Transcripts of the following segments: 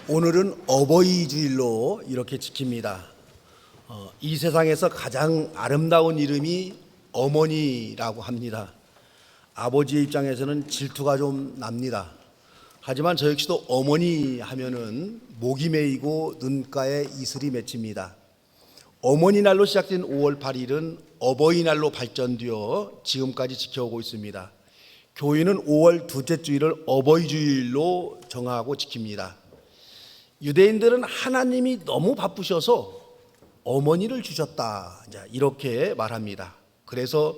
오늘은 어버이 주일로 이렇게 지킵니다. 이 세상에서 가장 아름다운 이름이 어머니라고 합니다. 아버지의 입장에서는 질투가 좀 납니다. 하지만 저 역시도 어머니 하면은 목이 메이고 눈가에 이슬이 맺힙니다. 어머니날로 시작된 5월 8일은 어버이날로 발전되어 지금까지 지켜오고 있습니다. 교회는 5월 둘째 주일을 어버이 주일로 정하고 지킵니다. 유대인들은 하나님이 너무 바쁘셔서 어머니를 주셨다, 이렇게 말합니다. 그래서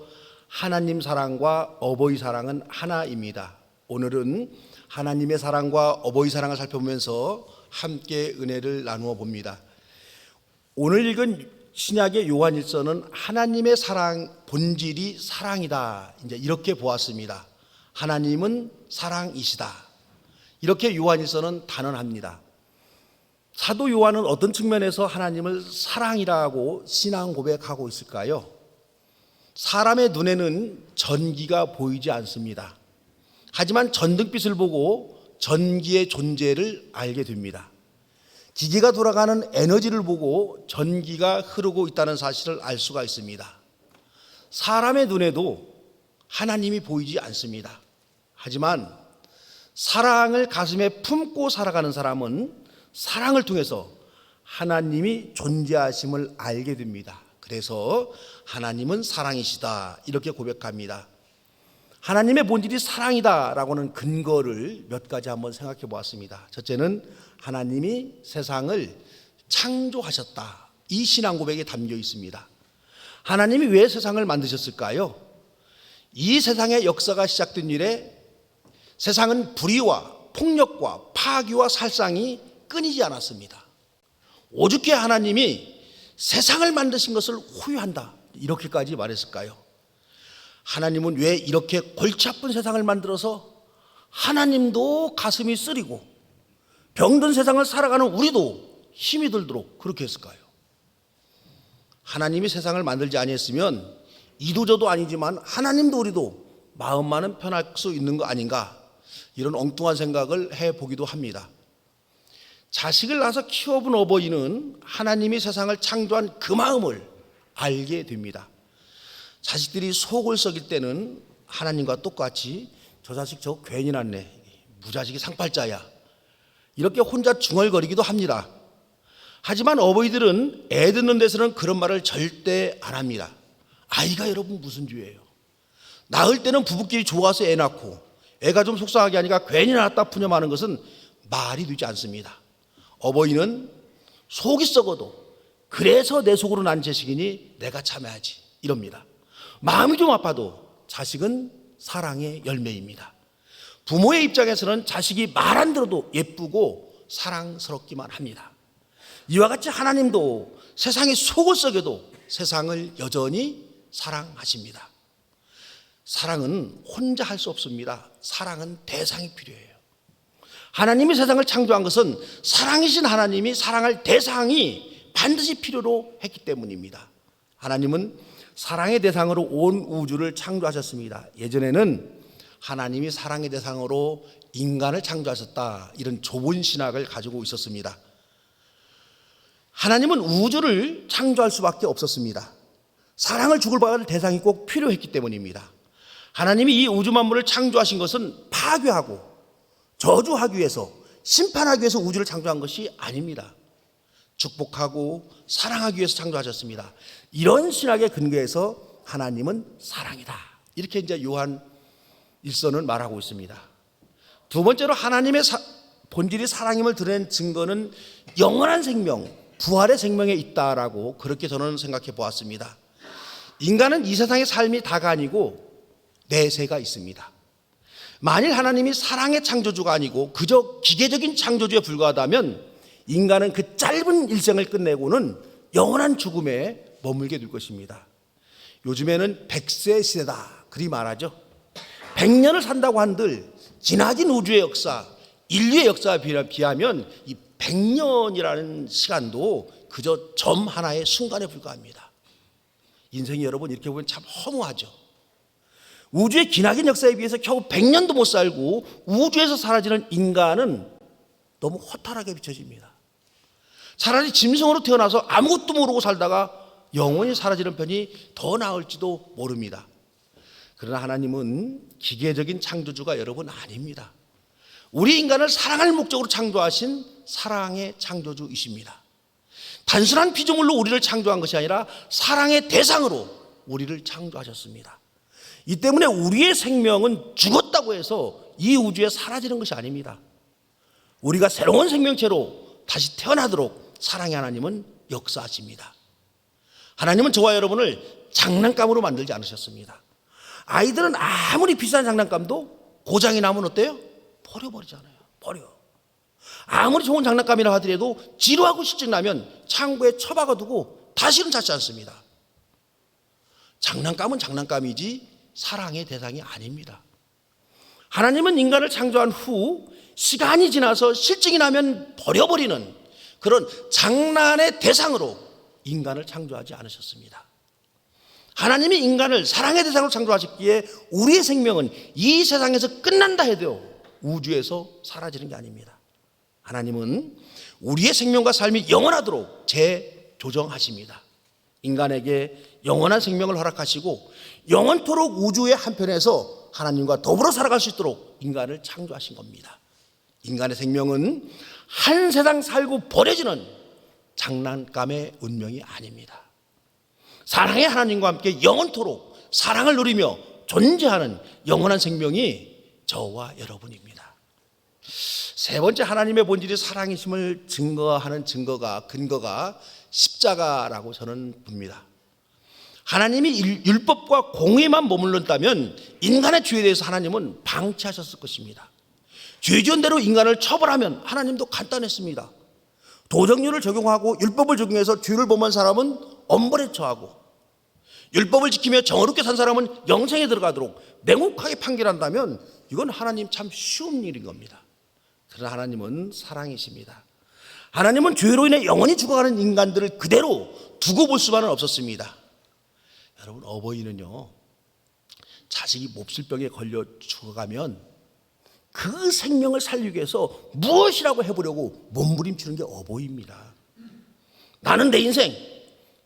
하나님 사랑과 어버이 사랑은 하나입니다. 오늘은 하나님의 사랑과 어버이 사랑을 살펴보면서 함께 은혜를 나누어 봅니다. 오늘 읽은 신약의 요한일서는 하나님의 사랑, 본질이 사랑이다, 이렇게 보았습니다. 하나님은 사랑이시다, 이렇게 요한일서는 단언합니다. 사도 요한은 어떤 측면에서 하나님을 사랑이라고 신앙 고백하고 있을까요? 사람의 눈에는 전기가 보이지 않습니다. 하지만 전등빛을 보고 전기의 존재를 알게 됩니다. 기계가 돌아가는 에너지를 보고 전기가 흐르고 있다는 사실을 알 수가 있습니다. 사람의 눈에도 하나님이 보이지 않습니다. 하지만 사랑을 가슴에 품고 살아가는 사람은 사랑을 통해서 하나님이 존재하심을 알게 됩니다. 그래서 하나님은 사랑이시다, 이렇게 고백합니다. 하나님의 본질이 사랑이다라고는 근거를 몇 가지 한번 생각해 보았습니다. 첫째는 하나님이 세상을 창조하셨다, 이 신앙 고백에 담겨 있습니다. 하나님이 왜 세상을 만드셨을까요? 이 세상의 역사가 시작된 이래 세상은 불의와 폭력과 파괴와 살상이 끊이지 않았습니다. 오죽해 하나님이 세상을 만드신 것을 후회한다, 이렇게까지 말했을까요? 하나님은 왜 이렇게 골치 아픈 세상을 만들어서 하나님도 가슴이 쓰리고 병든 세상을 살아가는 우리도 힘이 들도록 그렇게 했을까요? 하나님이 세상을 만들지 아니했으면 이도저도 아니지만 하나님도 우리도 마음만은 편할 수 있는 거 아닌가, 이런 엉뚱한 생각을 해보기도 합니다. 자식을 낳아서 키워본 어버이는 하나님이 세상을 창조한 그 마음을 알게 됩니다. 자식들이 속을 썩일 때는 하나님과 똑같이 저 자식 저 괜히 낳네, 무자식이 상팔자야, 이렇게 혼자 중얼거리기도 합니다. 하지만 어버이들은 애 듣는 데서는 그런 말을 절대 안 합니다. 아이가 여러분 무슨 죄예요? 낳을 때는 부부끼리 좋아서 애 낳고 애가 좀 속상하게 하니까 괜히 낳았다 푸념하는 것은 말이 되지 않습니다. 어버이는 속이 썩어도 그래서 내 속으로 난 자식이니 내가 참아야지, 이럽니다. 마음이 좀 아파도 자식은 사랑의 열매입니다. 부모의 입장에서는 자식이 말 안 들어도 예쁘고 사랑스럽기만 합니다. 이와 같이 하나님도 세상이 속을 썩여도 세상을 여전히 사랑하십니다. 사랑은 혼자 할 수 없습니다. 사랑은 대상이 필요해요. 하나님이 세상을 창조한 것은 사랑이신 하나님이 사랑할 대상이 반드시 필요로 했기 때문입니다. 하나님은 사랑의 대상으로 온 우주를 창조하셨습니다. 예전에는 하나님이 사랑의 대상으로 인간을 창조하셨다, 이런 좁은 신학을 가지고 있었습니다. 하나님은 우주를 창조할 수밖에 없었습니다. 사랑을 주고받을 대상이 꼭 필요했기 때문입니다. 하나님이 이 우주 만물을 창조하신 것은 파괴하고 저주하기 위해서, 심판하기 위해서 우주를 창조한 것이 아닙니다. 축복하고 사랑하기 위해서 창조하셨습니다. 이런 신학의 근거에서 하나님은 사랑이다, 이렇게 이제 요한 일서는 말하고 있습니다. 두 번째로 하나님의 본질이 사랑임을 드러낸 증거는 영원한 생명, 부활의 생명에 있다라고 그렇게 저는 생각해 보았습니다. 인간은 이 세상의 삶이 다가 아니고 내세가 있습니다. 만일 하나님이 사랑의 창조주가 아니고 그저 기계적인 창조주에 불과하다면 인간은 그 짧은 일생을 끝내고는 영원한 죽음에 머물게 될 것입니다. 요즘에는 100세 시대다, 그리 말하죠. 100년을 산다고 한들 지나긴 우주의 역사, 인류의 역사에 비하면 이 100년이라는 시간도 그저 점 하나의 순간에 불과합니다. 인생이 여러분 이렇게 보면 참 허무하죠. 우주의 기나긴 역사에 비해서 겨우 100년도 못 살고 우주에서 사라지는 인간은 너무 허탈하게 비춰집니다. 차라리 짐승으로 태어나서 아무것도 모르고 살다가 영원히 사라지는 편이 더 나을지도 모릅니다. 그러나 하나님은 기계적인 창조주가 여러분 아닙니다. 우리 인간을 사랑할 목적으로 창조하신 사랑의 창조주이십니다. 단순한 피조물로 우리를 창조한 것이 아니라 사랑의 대상으로 우리를 창조하셨습니다. 이 때문에 우리의 생명은 죽었다고 해서 이 우주에 사라지는 것이 아닙니다. 우리가 새로운 생명체로 다시 태어나도록 사랑의 하나님은 역사하십니다. 하나님은 저와 여러분을 장난감으로 만들지 않으셨습니다. 아이들은 아무리 비싼 장난감도 고장이 나면 어때요? 버려버리잖아요. 버려. 아무리 좋은 장난감이라 하더라도 지루하고 실증 나면 창고에 처박아두고 다시는 찾지 않습니다. 장난감은 장난감이지 사랑의 대상이 아닙니다. 하나님은 인간을 창조한 후 시간이 지나서 실증이 나면 버려버리는 그런 장난의 대상으로 인간을 창조하지 않으셨습니다. 하나님이 인간을 사랑의 대상으로 창조하셨기에 우리의 생명은 이 세상에서 끝난다 해도 우주에서 사라지는 게 아닙니다. 하나님은 우리의 생명과 삶이 영원하도록 재조정하십니다. 인간에게 영원한 생명을 허락하시고 영원토록 우주의 한편에서 하나님과 더불어 살아갈 수 있도록 인간을 창조하신 겁니다. 인간의 생명은 한 세상 살고 버려지는 장난감의 운명이 아닙니다. 사랑의 하나님과 함께 영원토록 사랑을 누리며 존재하는 영원한 생명이 저와 여러분입니다. 세 번째, 하나님의 본질이 사랑이심을 증거하는 근거가 십자가라고 저는 봅니다. 하나님이 율법과 공의만 머물렀다면 인간의 죄에 대해서 하나님은 방치하셨을 것입니다. 죄 지은 대로 인간을 처벌하면 하나님도 간단했습니다. 도덕률을 적용하고 율법을 적용해서 죄를 범한 사람은 엄벌에 처하고 율법을 지키며 정의롭게 산 사람은 영생에 들어가도록 냉혹하게 판결한다면 이건 하나님 참 쉬운 일인 겁니다. 그러나 하나님은 사랑이십니다. 하나님은 죄로 인해 영원히 죽어가는 인간들을 그대로 두고 볼 수만은 없었습니다. 여러분, 어버이는요, 자식이 몹쓸병에 걸려 죽어가면 그 생명을 살리기 위해서 무엇이라고 해보려고 몸부림치는 게 어버이입니다. 나는 내 인생,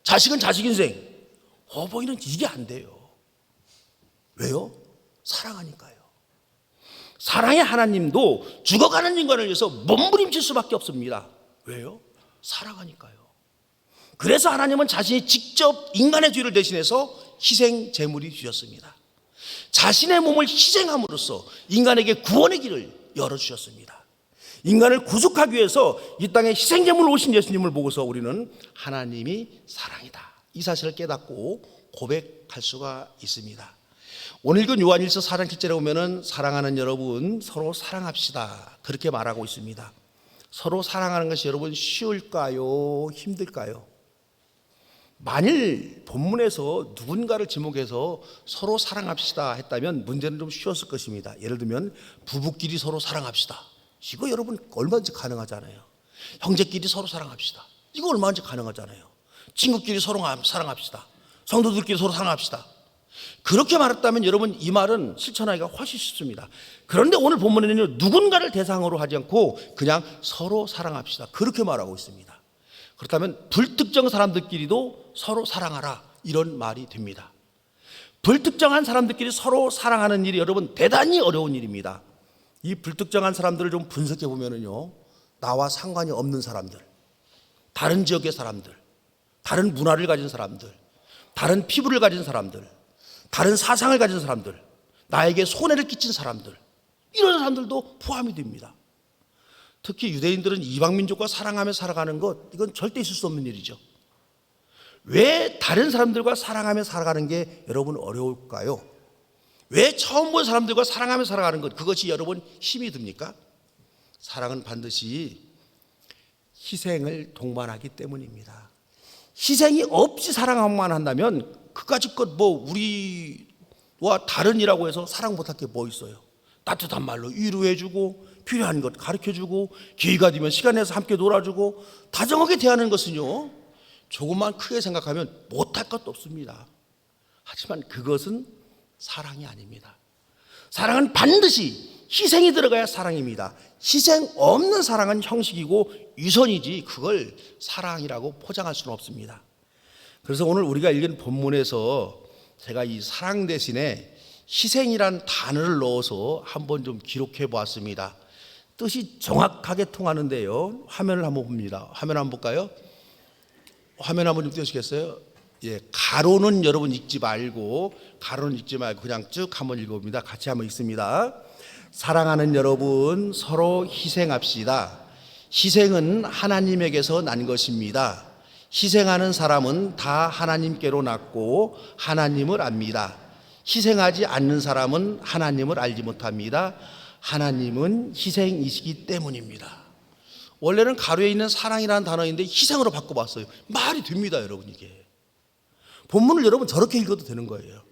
자식은 자식 인생. 어버이는 이게 안 돼요. 왜요? 사랑하니까요. 사랑의 하나님도 죽어가는 인간을 위해서 몸부림칠 수밖에 없습니다. 왜요? 사랑하니까요. 그래서 하나님은 자신이 직접 인간의 죄를 대신해서 희생 제물이 주셨습니다. 자신의 몸을 희생함으로써 인간에게 구원의 길을 열어주셨습니다. 인간을 구속하기 위해서 이 땅에 희생 제물로 오신 예수님을 보고서 우리는 하나님이 사랑이다, 이 사실을 깨닫고 고백할 수가 있습니다. 오늘 읽은 요한일서 4장 7절에 보면은 사랑하는 여러분 서로 사랑합시다, 그렇게 말하고 있습니다. 서로 사랑하는 것이 여러분 쉬울까요? 힘들까요? 만일 본문에서 누군가를 지목해서 서로 사랑합시다 했다면 문제는 좀 쉬웠을 것입니다. 예를 들면 부부끼리 서로 사랑합시다, 이거 여러분 얼마든지 가능하잖아요. 형제끼리 서로 사랑합시다, 이거 얼마든지 가능하잖아요. 친구끼리 서로 사랑합시다, 성도들끼리 서로 사랑합시다. 그렇게 말했다면 여러분 이 말은 실천하기가 훨씬 쉽습니다. 그런데 오늘 본문에는 누군가를 대상으로 하지 않고 그냥 서로 사랑합시다, 그렇게 말하고 있습니다. 그렇다면 불특정 사람들끼리도 서로 사랑하라, 이런 말이 됩니다. 불특정한 사람들끼리 서로 사랑하는 일이 여러분 대단히 어려운 일입니다. 이 불특정한 사람들을 좀 분석해 보면은요, 나와 상관이 없는 사람들, 다른 지역의 사람들, 다른 문화를 가진 사람들, 다른 피부를 가진 사람들, 다른 사상을 가진 사람들, 나에게 손해를 끼친 사람들, 이런 사람들도 포함이 됩니다. 특히 유대인들은 이방민족과 사랑하며 살아가는 것, 이건 절대 있을 수 없는 일이죠. 왜 다른 사람들과 사랑하며 살아가는 게 여러분 어려울까요? 왜 처음 본 사람들과 사랑하며 살아가는 것, 그것이 여러분 힘이 듭니까? 사랑은 반드시 희생을 동반하기 때문입니다. 희생이 없이 사랑만 한다면 그까짓 것 우리와 다른이라고 해서 사랑 못할 게 뭐 있어요? 따뜻한 말로 위로해주고 필요한 것 가르쳐주고 기회가 되면 시간 내서 함께 놀아주고 다정하게 대하는 것은요, 조금만 크게 생각하면 못할 것도 없습니다. 하지만 그것은 사랑이 아닙니다. 사랑은 반드시 희생이 들어가야 사랑입니다. 희생 없는 사랑은 형식이고 유선이지 그걸 사랑이라고 포장할 수는 없습니다. 그래서 오늘 우리가 읽은 본문에서 제가 이 사랑 대신에 희생이란 단어를 넣어서 한번 좀 기록해 보았습니다. 뜻이 정확하게 통하는데요. 화면을 한번 봅니다. 화면 한번 볼까요? 화면 한번 좀 띄워주시겠어요? 예, 가로는 여러분 읽지 말고 그냥 쭉 한번 읽어봅니다. 같이 한번 읽습니다. 사랑하는 여러분, 서로 희생합시다. 희생은 하나님에게서 난 것입니다. 희생하는 사람은 다 하나님께로 났고 하나님을 압니다. 희생하지 않는 사람은 하나님을 알지 못합니다. 하나님은 희생이시기 때문입니다. 원래는 가로에 있는 사랑이라는 단어인데 희생으로 바꿔봤어요. 말이 됩니다, 여러분. 이게 본문을 여러분 저렇게 읽어도 되는 거예요.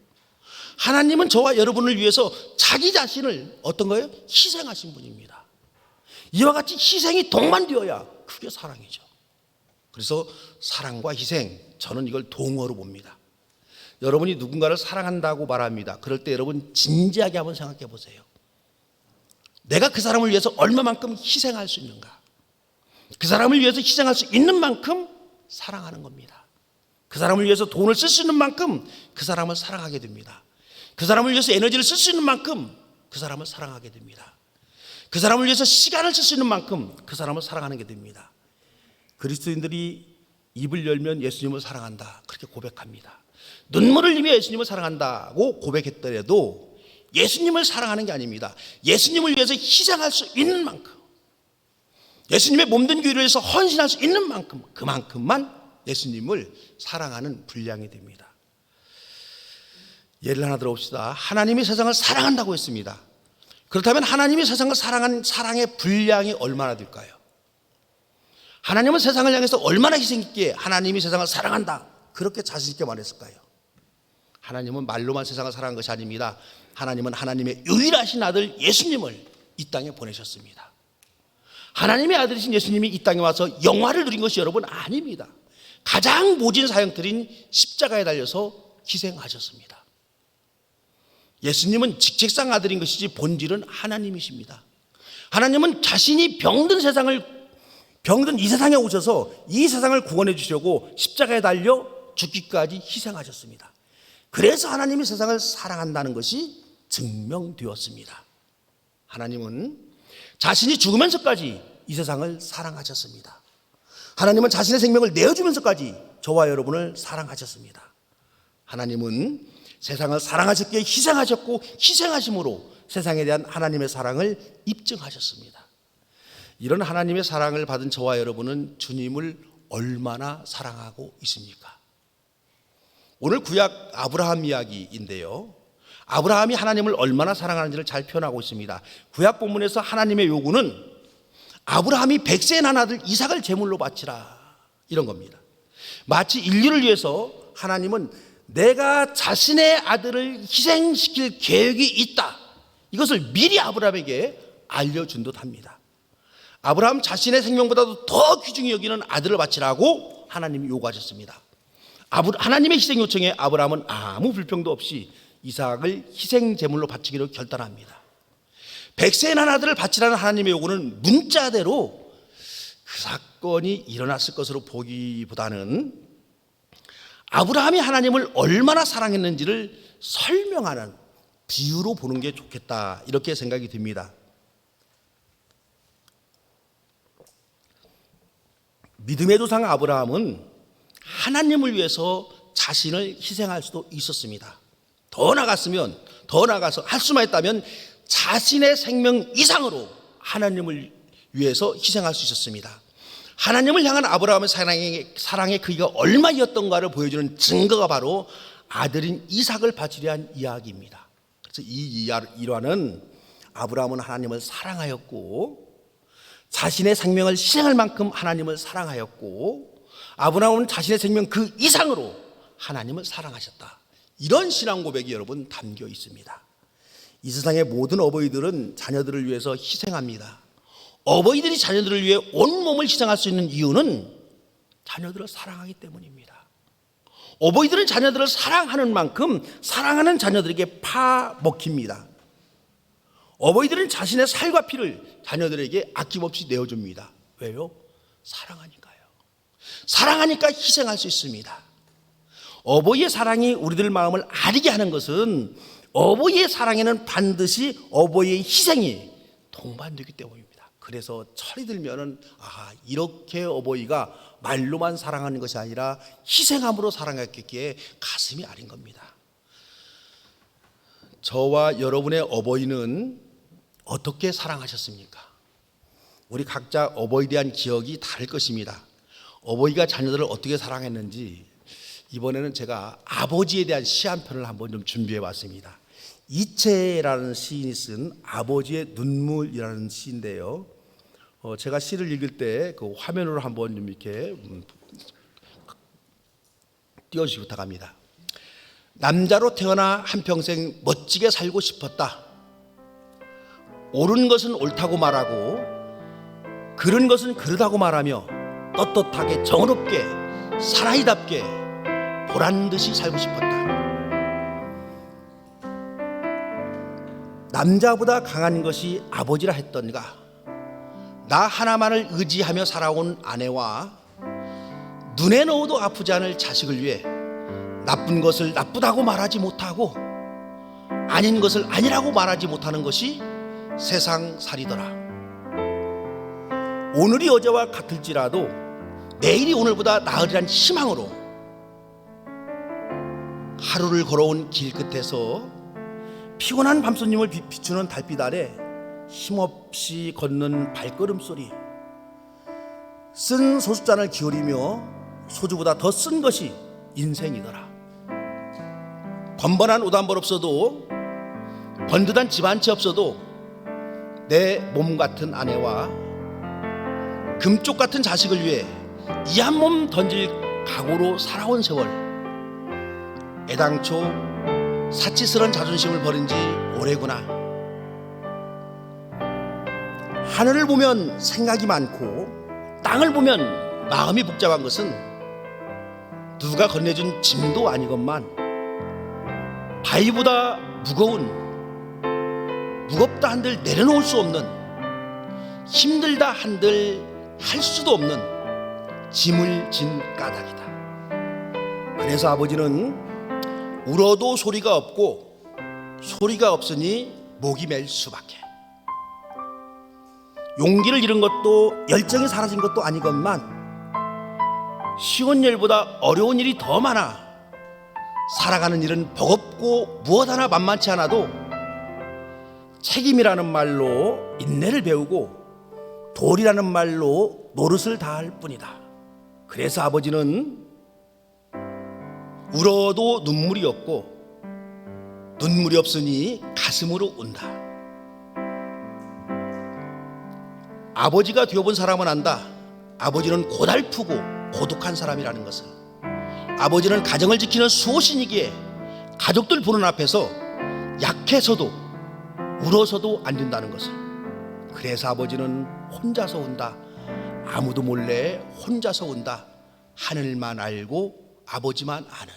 하나님은 저와 여러분을 위해서 자기 자신을 어떤 거예요? 희생하신 분입니다. 이와 같이 희생이 동반되어야 그게 사랑이죠. 그래서 사랑과 희생, 저는 이걸 동어로 봅니다. 여러분이 누군가를 사랑한다고 말합니다. 그럴 때 여러분 진지하게 한번 생각해 보세요. 내가 그 사람을 위해서 얼마만큼 희생할 수 있는가? 그 사람을 위해서 희생할 수 있는 만큼 사랑하는 겁니다. 그 사람을 위해서 돈을 쓸 수 있는 만큼 그 사람을 사랑하게 됩니다. 그 사람을 위해서 에너지를 쓸 수 있는 만큼 그 사람을 사랑하게 됩니다. 그 사람을 위해서 시간을 쓸 수 있는 만큼 그 사람을 사랑하게 됩니다. 그리스도인들이 입을 열면 예수님을 사랑한다 그렇게 고백합니다. 눈물을 흘리며 예수님을 사랑한다고 고백했더라도 예수님을 사랑하는 게 아닙니다. 예수님을 위해서 희생할 수 있는 만큼, 예수님의 몸된 교회를 위해서 헌신할 수 있는 만큼, 그만큼만 예수님을 사랑하는 분량이 됩니다. 예를 하나 들어봅시다. 하나님이 세상을 사랑한다고 했습니다. 그렇다면 하나님이 세상을 사랑한 사랑의 분량이 얼마나 될까요? 하나님은 세상을 향해서 얼마나 희생있기에 하나님이 세상을 사랑한다 그렇게 자신있게 말했을까요? 하나님은 말로만 세상을 사랑한 것이 아닙니다. 하나님은 하나님의 유일하신 아들 예수님을 이 땅에 보내셨습니다. 하나님의 아들이신 예수님이 이 땅에 와서 영화를 누린 것이 여러분 아닙니다. 가장 모진 사형들인 십자가에 달려서 희생하셨습니다. 예수님은 직책상 아들인 것이지 본질은 하나님이십니다. 하나님은 자신이 병든 이 세상에 오셔서 이 세상을 구원해 주시려고 십자가에 달려 죽기까지 희생하셨습니다. 그래서 하나님이 세상을 사랑한다는 것이 증명되었습니다. 하나님은 자신이 죽으면서까지 이 세상을 사랑하셨습니다. 하나님은 자신의 생명을 내어주면서까지 저와 여러분을 사랑하셨습니다. 하나님은 세상을 사랑하셨기에 희생하셨고 희생하심으로 세상에 대한 하나님의 사랑을 입증하셨습니다. 이런 하나님의 사랑을 받은 저와 여러분은 주님을 얼마나 사랑하고 있습니까? 오늘 구약 아브라함 이야기인데요. 아브라함이 하나님을 얼마나 사랑하는지를 잘 표현하고 있습니다. 구약 본문에서 하나님의 요구는 아브라함이 백세에 난 아들 이삭을 제물로 바치라 이런 겁니다. 마치 인류를 위해서 하나님은 내가 자신의 아들을 희생시킬 계획이 있다, 이것을 미리 아브라함에게 알려준 듯합니다. 아브라함 자신의 생명보다도 더 귀중히 여기는 아들을 바치라고 하나님이 요구하셨습니다. 하나님의 희생 요청에 아브라함은 아무 불평도 없이 이삭을 희생 제물로 바치기로 결단합니다. 백세에 난 아들을 바치라는 하나님의 요구는 문자대로 그 사건이 일어났을 것으로 보기보다는 아브라함이 하나님을 얼마나 사랑했는지를 설명하는 비유로 보는 게 좋겠다, 이렇게 생각이 듭니다. 믿음의 조상 아브라함은 하나님을 위해서 자신을 희생할 수도 있었습니다. 더 나가서 할 수만 있다면 자신의 생명 이상으로 하나님을 위해서 희생할 수 있었습니다. 하나님을 향한 아브라함의 사랑의 크기가 얼마였던가를 보여주는 증거가 바로 아들인 이삭을 바치려 한 이야기입니다. 그래서 이 일화는 아브라함은 하나님을 사랑하였고 자신의 생명을 희생할 만큼 하나님을 사랑하였고 아브라함은 자신의 생명 그 이상으로 하나님을 사랑하셨다, 이런 신앙 고백이 여러분 담겨 있습니다. 이 세상의 모든 어버이들은 자녀들을 위해서 희생합니다. 어버이들이 자녀들을 위해 온몸을 희생할 수 있는 이유는 자녀들을 사랑하기 때문입니다. 어버이들은 자녀들을 사랑하는 만큼 사랑하는 자녀들에게 파먹힙니다. 어버이들은 자신의 살과 피를 자녀들에게 아낌없이 내어줍니다. 왜요? 사랑하니까요. 사랑하니까 희생할 수 있습니다. 어버이의 사랑이 우리들 마음을 아리게 하는 것은 어버이의 사랑에는 반드시 어버이의 희생이 동반되기 때문입니다. 그래서 철이 들면은 이렇게 어버이가 말로만 사랑하는 것이 아니라 희생함으로 사랑했기에 가슴이 아린 겁니다. 저와 여러분의 어버이는 어떻게 사랑하셨습니까? 우리 각자 어버이에 대한 기억이 다를 것입니다. 어버이가 자녀들을 어떻게 사랑했는지 이번에는 제가 아버지에 대한 시 한 편을 한번 좀 준비해 봤습니다. 이채라는 시인이 쓴 아버지의 눈물이라는 시인데요. 제가 시를 읽을 때 그 화면으로 한번 좀 이렇게 띄워주시기 부탁합니다. 남자로 태어나 한평생 멋지게 살고 싶었다. 옳은 것은 옳다고 말하고 그른 것은 그르다고 말하며 떳떳하게 정의롭게 사나이답게 보란듯이 살고 싶었다. 남자보다 강한 것이 아버지라 했던가. 나 하나만을 의지하며 살아온 아내와 눈에 넣어도 아프지 않을 자식을 위해 나쁜 것을 나쁘다고 말하지 못하고 아닌 것을 아니라고 말하지 못하는 것이 세상살이더라. 오늘이 어제와 같을지라도 내일이 오늘보다 나으리란 희망으로 하루를 걸어온 길 끝에서 피곤한 밤손님을 비추는 달빛 아래 힘없이 걷는 발걸음 소리, 쓴 소주잔을 기울이며 소주보다 더 쓴 것이 인생이더라. 번번한 옷 한 벌 없어도 번듯한 집 한 채 없어도 내 몸 같은 아내와 금쪽 같은 자식을 위해 이 한 몸 던질 각오로 살아온 세월, 애당초 사치스런 자존심을 버린 지 오래구나. 하늘을 보면 생각이 많고 땅을 보면 마음이 복잡한 것은 누가 건네준 짐도 아니건만 바위보다 무겁다 한들 내려놓을 수 없는, 힘들다 한들 할 수도 없는 짐을 진 까닭이다. 그래서 아버지는 울어도 소리가 없고 소리가 없으니 목이 맬 수밖에. 용기를 잃은 것도 열정이 사라진 것도 아니건만 쉬운 일보다 어려운 일이 더 많아 살아가는 일은 버겁고 무엇 하나 만만치 않아도 책임이라는 말로 인내를 배우고 도리라는 말로 노릇을 다할 뿐이다. 그래서 아버지는 울어도 눈물이 없고 눈물이 없으니 가슴으로 운다. 아버지가 되어본 사람은 안다. 아버지는 고달프고 고독한 사람이라는 것을. 아버지는 가정을 지키는 수호신이기에 가족들 보는 앞에서 약해서도 울어서도 안 된다는 것을. 그래서 아버지는 혼자서 운다. 아무도 몰래 혼자서 운다. 하늘만 알고 아버지만 아는.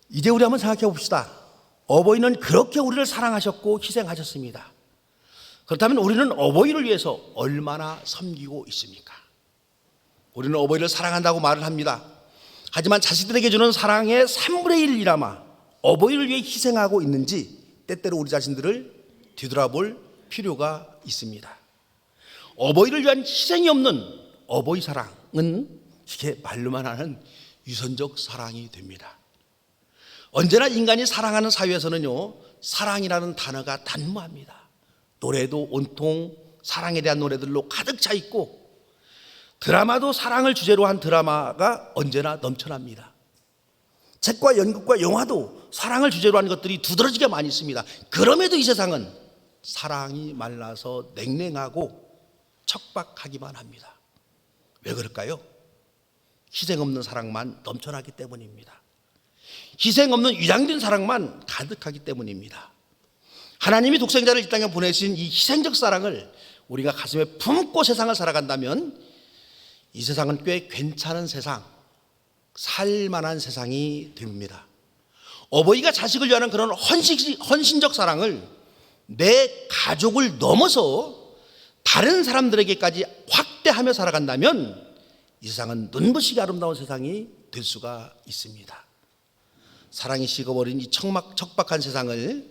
이제 우리 한번 생각해 봅시다. 어버이는 그렇게 우리를 사랑하셨고 희생하셨습니다. 그렇다면 우리는 어버이를 위해서 얼마나 섬기고 있습니까? 우리는 어버이를 사랑한다고 말을 합니다. 하지만 자식들에게 주는 사랑의 3분의 1이라마 어버이를 위해 희생하고 있는지 때때로 우리 자신들을 뒤돌아볼 필요가 있습니다. 어버이를 위한 희생이 없는 어버이 사랑은 이게 말로만 하는 유선적 사랑이 됩니다. 언제나 인간이 사랑하는 사회에서는요, 사랑이라는 단어가 단무합니다. 노래도 온통 사랑에 대한 노래들로 가득 차 있고 드라마도 사랑을 주제로 한 드라마가 언제나 넘쳐납니다. 책과 연극과 영화도 사랑을 주제로 한 것들이 두드러지게 많이 있습니다. 그럼에도 이 세상은 사랑이 말라서 냉랭하고 척박하기만 합니다. 왜 그럴까요? 희생 없는 사랑만 넘쳐나기 때문입니다. 희생 없는 위장된 사랑만 가득하기 때문입니다. 하나님이 독생자를 이 땅에 보내신 이 희생적 사랑을 우리가 가슴에 품고 세상을 살아간다면 이 세상은 꽤 괜찮은 세상, 살만한 세상이 됩니다. 어버이가 자식을 위하는 그런 헌신적 사랑을 내 가족을 넘어서 다른 사람들에게까지 확대하며 살아간다면 이 세상은 눈부시게 아름다운 세상이 될 수가 있습니다. 사랑이 식어버린 이 척박한 세상을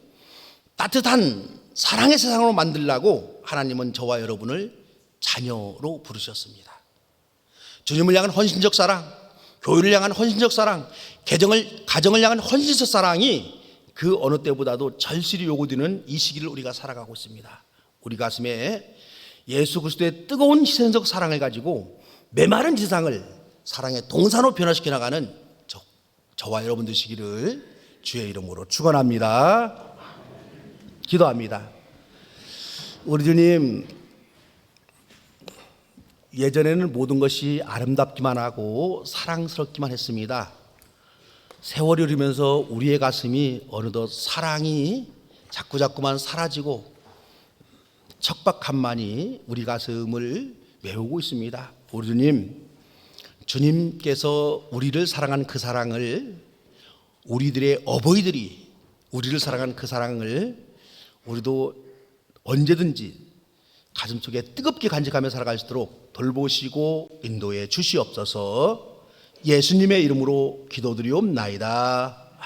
따뜻한 사랑의 세상으로 만들려고 하나님은 저와 여러분을 자녀로 부르셨습니다. 주님을 향한 헌신적 사랑, 교회를 향한 헌신적 사랑, 가정을 향한 헌신적 사랑이 그 어느 때보다도 절실히 요구되는 이 시기를 우리가 살아가고 있습니다. 우리 가슴에 예수 그리스도의 뜨거운 희생적 사랑을 가지고 메마른 세상을 사랑의 동산으로 변화시켜 나가는 저와 여러분 되시기를 주의 이름으로 축원합니다. 기도합니다. 우리 주님, 예전에는 모든 것이 아름답기만 하고 사랑스럽기만 했습니다. 세월이 흐르면서 우리의 가슴이 어느덧 사랑이 자꾸만 사라지고 척박함만이 우리 가슴을 메우고 있습니다. 우리 주님, 주님께서 우리를 사랑한 그 사랑을, 우리들의 어버이들이 우리를 사랑한 그 사랑을 우리도 언제든지 가슴속에 뜨겁게 간직하며 살아갈 수 있도록 돌보시고 인도해 주시옵소서. 예수님의 이름으로 기도드리옵나이다.